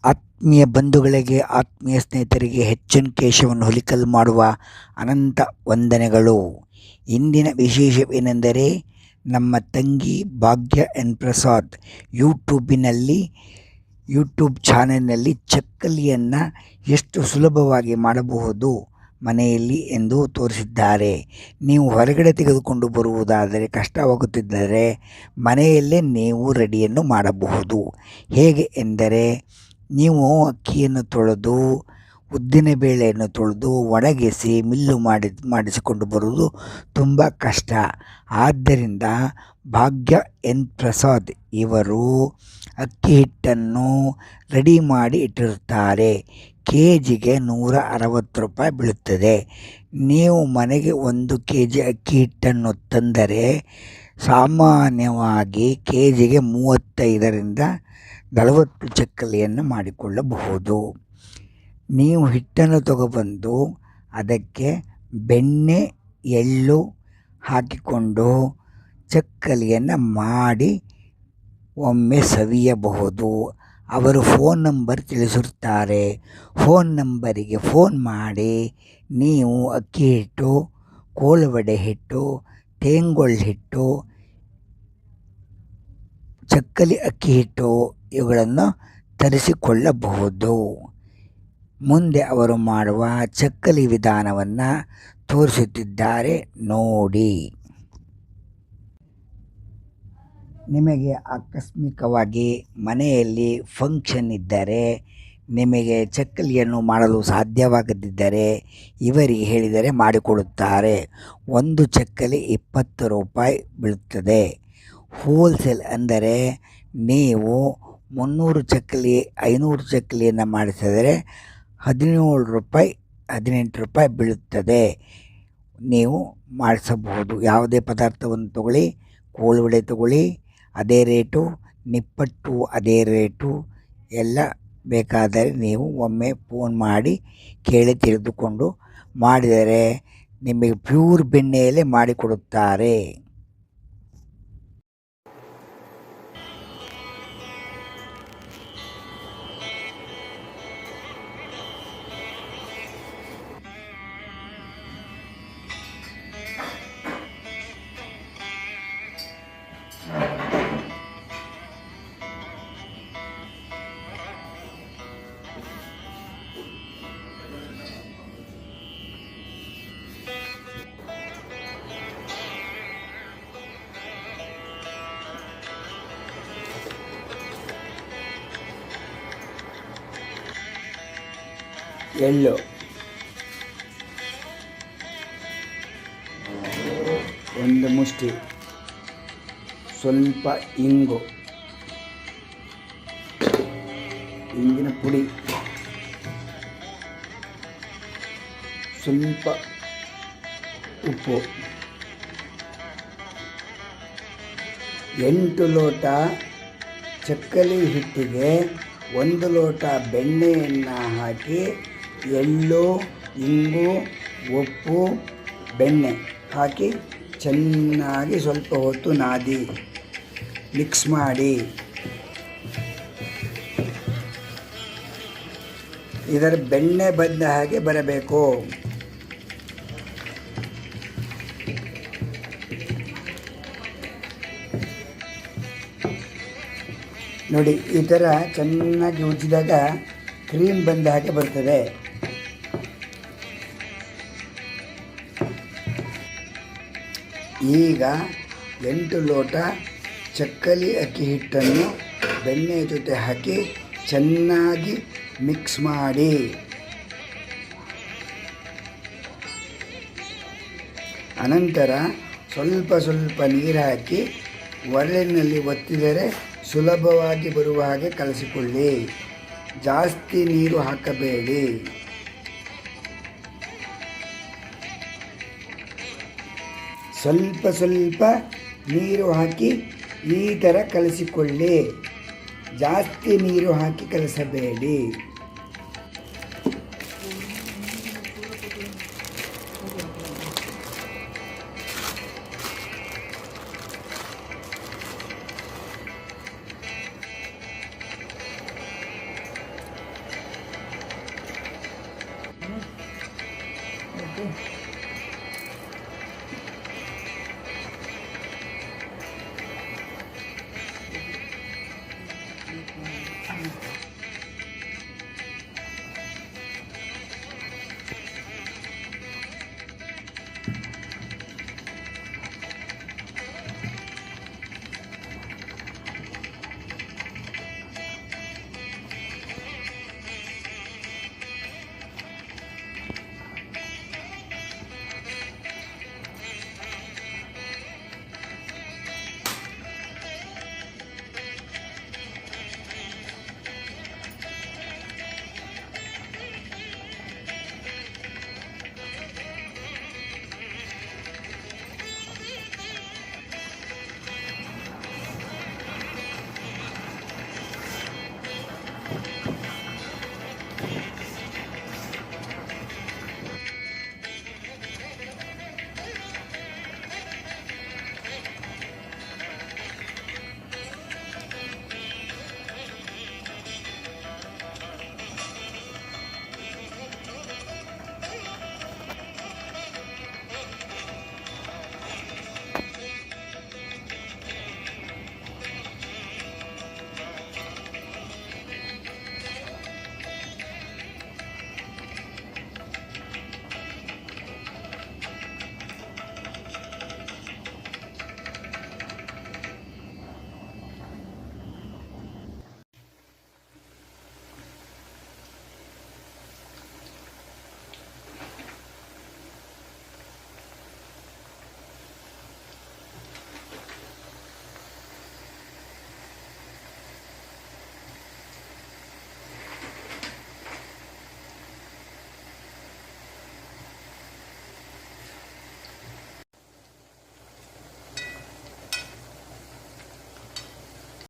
ಆತ್ಮೀಯ ಬಂಧುಗಳಿಗೆ, ಆತ್ಮೀಯ ಸ್ನೇಹಿತರಿಗೆ ಎಚ್.ಎನ್. ಕೇಶವನ್ ಹುಲಿಕಲ್ ಮಾಡುವ ಅನಂತ ವಂದನೆಗಳು. ಇಂದಿನ ವಿಶೇಷವೇನೆಂದರೆ, ನಮ್ಮ ತಂಗಿ ಭಾಗ್ಯ ಎನ್ ಪ್ರಸಾದ್ ಯೂಟ್ಯೂಬ್ ಚಾನೆಲ್ನಲ್ಲಿ ಚಕ್ಕಲಿಯನ್ನು ಎಷ್ಟು ಸುಲಭವಾಗಿ ಮಾಡಬಹುದು ಮನೆಯಲ್ಲಿ ಎಂದು ತೋರಿಸಿದ್ದಾರೆ. ನೀವು ಹೊರಗಡೆ ತೆಗೆದುಕೊಂಡು ಬರುವುದಾದರೆ ಕಷ್ಟವಾಗುತ್ತಿದ್ದರೆ ಮನೆಯಲ್ಲೇ ನೀವು ರೆಡಿಯನ್ನು ಮಾಡಬಹುದು. ಹೇಗೆ ಎಂದರೆ, ನೀವು ಅಕ್ಕಿಯನ್ನು ತೊಳೆದು, ಉದ್ದಿನಬೇಳೆಯನ್ನು ತೊಳೆದು ಒಣಗಿಸಿ ಮಿಲ್ಲು ಮಾಡಿಸಿಕೊಂಡು ಬರುವುದು ತುಂಬ ಕಷ್ಟ. ಆದ್ದರಿಂದ ಭಾಗ್ಯ ಎನ್ ಪ್ರಸಾದ್ ಇವರು ಅಕ್ಕಿ ಹಿಟ್ಟನ್ನು ರೆಡಿ ಮಾಡಿ ಇಟ್ಟಿರುತ್ತಾರೆ. ಕೆಜಿಗೆ 160 ರೂಪಾಯಿ ಬೀಳುತ್ತದೆ. ನೀವು ಮನೆಗೆ 1 kg ಅಕ್ಕಿ ಹಿಟ್ಟನ್ನು ತಂದರೆ ಸಾಮಾನ್ಯವಾಗಿ ಕೆಜಿಗೆ 35ರಿಂದ 40 ಚಕ್ಕಲಿಯನ್ನು ಮಾಡಿಕೊಳ್ಳಬಹುದು. ನೀವು ಹಿಟ್ಟನ್ನು ತಗೊಬಂದು ಅದಕ್ಕೆ ಬೆಣ್ಣೆ, ಎಳ್ಳು ಹಾಕಿಕೊಂಡು ಚಕ್ಕಲಿಯನ್ನು ಮಾಡಿ ಒಮ್ಮೆ ಸವಿಯಬಹುದು. ಅವರು ಫೋನ್ ನಂಬರ್ ತಿಳಿಸಿರುತ್ತಾರೆ. ಫೋನ್ ನಂಬರಿಗೆ ಫೋನ್ ಮಾಡಿ ನೀವು ಅಕ್ಕಿ ಹಿಟ್ಟು, ಕೋಳುವಡೆ ಹಿಟ್ಟು, ತೇಂಗೊಳ್ಳು ಹಿಟ್ಟು, ಚಕ್ಕಲಿ ಅಕ್ಕಿ ಹಿಟ್ಟು ಇವುಗಳನ್ನು ತರಿಸಿಕೊಳ್ಳಬಹುದು. ಮುಂದೆ ಅವರು ಮಾಡುವ ಚಕ್ಕಲಿ ವಿಧಾನವನ್ನು ತೋರಿಸುತ್ತಿದ್ದಾರೆ, ನೋಡಿ. ನಿಮಗೆ ಆಕಸ್ಮಿಕವಾಗಿ ಮನೆಯಲ್ಲಿ ಫಂಕ್ಷನ್ ಇದ್ದರೆ, ನಿಮಗೆ ಚಕ್ಕಲಿಯನ್ನು ಮಾಡಲು ಸಾಧ್ಯವಾಗದಿದ್ದರೆ ಇವರಿಗೆ ಹೇಳಿದರೆ ಮಾಡಿಕೊಡುತ್ತಾರೆ. 1 ಚಕ್ಕಲಿ 20 ರೂಪಾಯಿ ಬೀಳುತ್ತದೆ. ಹೋಲ್ಸೇಲ್ ಅಂದರೆ ನೀವು 300 ಚಕ್ಕಲಿ 500 ಚಕ್ಕಲಿಯನ್ನು ಮಾಡಿಸಿದರೆ 17 ರೂಪಾಯಿ 18 ರೂಪಾಯಿ ಬೀಳುತ್ತದೆ. ನೀವು ಮಾಡಿಸಬಹುದು. ಯಾವುದೇ ಪದಾರ್ಥವನ್ನು ತಗೊಳ್ಳಿ, ಕೋಳುವಡೆ ತಗೊಳ್ಳಿ ಅದೇ ರೇಟು, ನಿಪ್ಪಟ್ಟು ಅದೇ ರೇಟು. ಎಲ್ಲ ಬೇಕಾದರೆ ನೀವು ಒಮ್ಮೆ ಫೋನ್ ಮಾಡಿ ಕೇಳಿ ತಿಳಿದುಕೊಂಡು ಮಾಡಿದರೆ ನಿಮಗೆ ಪ್ಯೂರ್ ಬೆಣ್ಣೆಯಲ್ಲೇ ಮಾಡಿಕೊಡುತ್ತಾರೆ. ಎಳ್ಳು, ಒಂದು ಮುಷ್ಟಿ, ಸ್ವಲ್ಪ ಇಂಗು, ಇಂಗಿನ ಪುಡಿ, ಸ್ವಲ್ಪ ಉಪ್ಪು, 8 ಲೋಟ ಚಕ್ಕಲಿ ಹಿಟ್ಟಿಗೆ 1 ಲೋಟ ಬೆಣ್ಣೆಯನ್ನು ಹಾಕಿ ಎಳ್ಳು, ಇಂಗು, ಉಪ್ಪು, ಬೆಣ್ಣೆ ಹಾಕಿ ಚೆನ್ನಾಗಿ ಸ್ವಲ್ಪ ಹೊತ್ತು ನಾದಿ ಮಿಕ್ಸ್ ಮಾಡಿ. ಇದರ ಬೆಣ್ಣೆ ಬಂದ ಹಾಗೆ ಬರಬೇಕು. ನೋಡಿ, ಈ ಥರ ಚೆನ್ನಾಗಿ ಉಜ್ಜಿದಾಗ ಕ್ರೀಮ್ ಬಂದ ಹಾಗೆ ಬರ್ತದೆ. ಈಗ 8 ಲೋಟ ಚಕ್ಕಲಿ ಅಕ್ಕಿ ಹಿಟ್ಟನ್ನು ಬೆಣ್ಣೆ ಜೊತೆ ಹಾಕಿ ಚೆನ್ನಾಗಿ ಮಿಕ್ಸ್ ಮಾಡಿ. ಅನಂತರ ಸ್ವಲ್ಪ ನೀರು ಹಾಕಿ ಒರಳಿನಲ್ಲಿ ಒತ್ತಿದರೆ ಸುಲಭವಾಗಿ ಬರುವ ಹಾಗೆ ಕಲಸಿಕೊಳ್ಳಿ. ಜಾಸ್ತಿ ನೀರು ಹಾಕಬೇಡಿ. ಸ್ವಲ್ಪ ನೀರು ಹಾಕಿ ಈ ಥರ ಕಲಸಿಕೊಳ್ಳಿ. ಜಾಸ್ತಿ ನೀರು ಹಾಕಿ ಕಲಸಬೇಡಿ. ಇದು